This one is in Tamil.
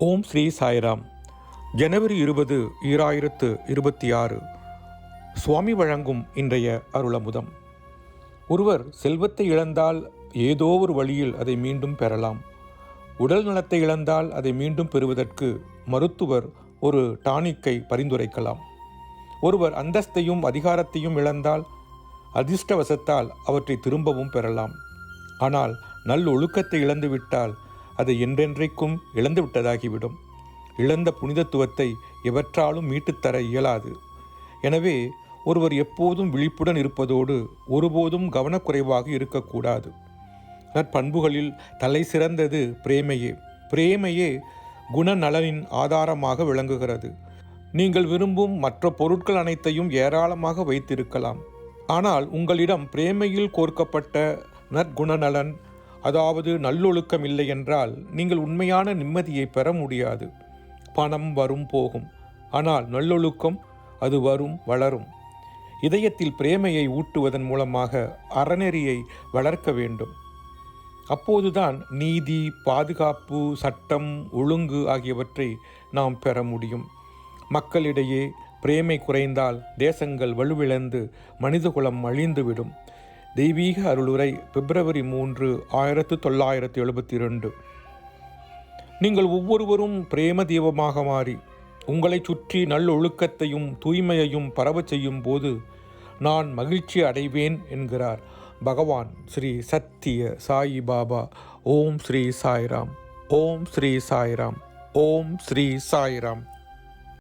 ஓம் ஸ்ரீ சாய்ராம். ஜனவரி 20, 2026 சுவாமி வழங்கும் இன்றைய அருளமுதம். ஒருவர் செல்வத்தை இழந்தால் ஏதோ ஒரு வழியில் அதை மீண்டும் பெறலாம். உடல் நலத்தை இழந்தால் அதை மீண்டும் பெறுவதற்கு மருத்துவர் ஒரு டானிக்கை பரிந்துரைக்கலாம். ஒருவர் அந்தஸ்தையும் அதிகாரத்தையும் இழந்தால் அதிர்ஷ்டவசத்தால் அவற்றை திரும்பவும் பெறலாம். ஆனால் நல்லொழுக்கத்தை இழந்துவிட்டால் அதை என்றென்றைக்கும் இழந்துவிட்டதாகிவிடும். இழந்த புனிதத்துவத்தை எவற்றாலும் மீட்டுத்தர இயலாது. எனவே ஒருவர் எப்போதும் விழிப்புடன் இருப்பதோடு ஒருபோதும் கவனக்குறைவாக இருக்கக்கூடாது. நற்பண்புகளில் தலை சிறந்தது பிரேமையே. பிரேமையே குணநலனின் ஆதாரமாக விளங்குகிறது. நீங்கள் விரும்பும் மற்ற பொருட்கள் அனைத்தையும் ஏராளமாக வைத்திருக்கலாம். ஆனால் உங்களிடம் பிரேமையில் கோர்க்கப்பட்ட நற்குணநலன், அதாவது நல்லொழுக்கம் இல்லை என்றால் நீங்கள் உண்மையான நிம்மதியை பெற முடியாது. பணம் வரும் போகும், ஆனால் நல்லொழுக்கம் அது வரும் வளரும். இதயத்தில் பிரேமையை ஊட்டுவதன் மூலமாக அறநெறியை வளர்க்க வேண்டும். அப்போதுதான் நீதி, பாதுகாப்பு, சட்டம், ஒழுங்கு ஆகியவற்றை நாம் பெற முடியும். மக்களிடையே பிரேமை குறைந்தால் தேசங்கள் வலுவிழந்து மனிதகுலம் அழிந்துவிடும். தெய்வீக அருளுரை, பிப்ரவரி 3, 1972. நீங்கள் ஒவ்வொருவரும் பிரேம தீபமாக மாறி உங்களை சுற்றி நல்லொழுக்கத்தையும் தூய்மையையும் பரவச் செய்யும் போது நான் மகிழ்ச்சி அடைவேன் என்கிறார் பகவான் ஸ்ரீ சத்திய சாயி பாபா. ஓம் ஸ்ரீ சாய்ராம். ஓம் ஸ்ரீ சாய்ராம். ஓம் ஸ்ரீ சாய்ராம்.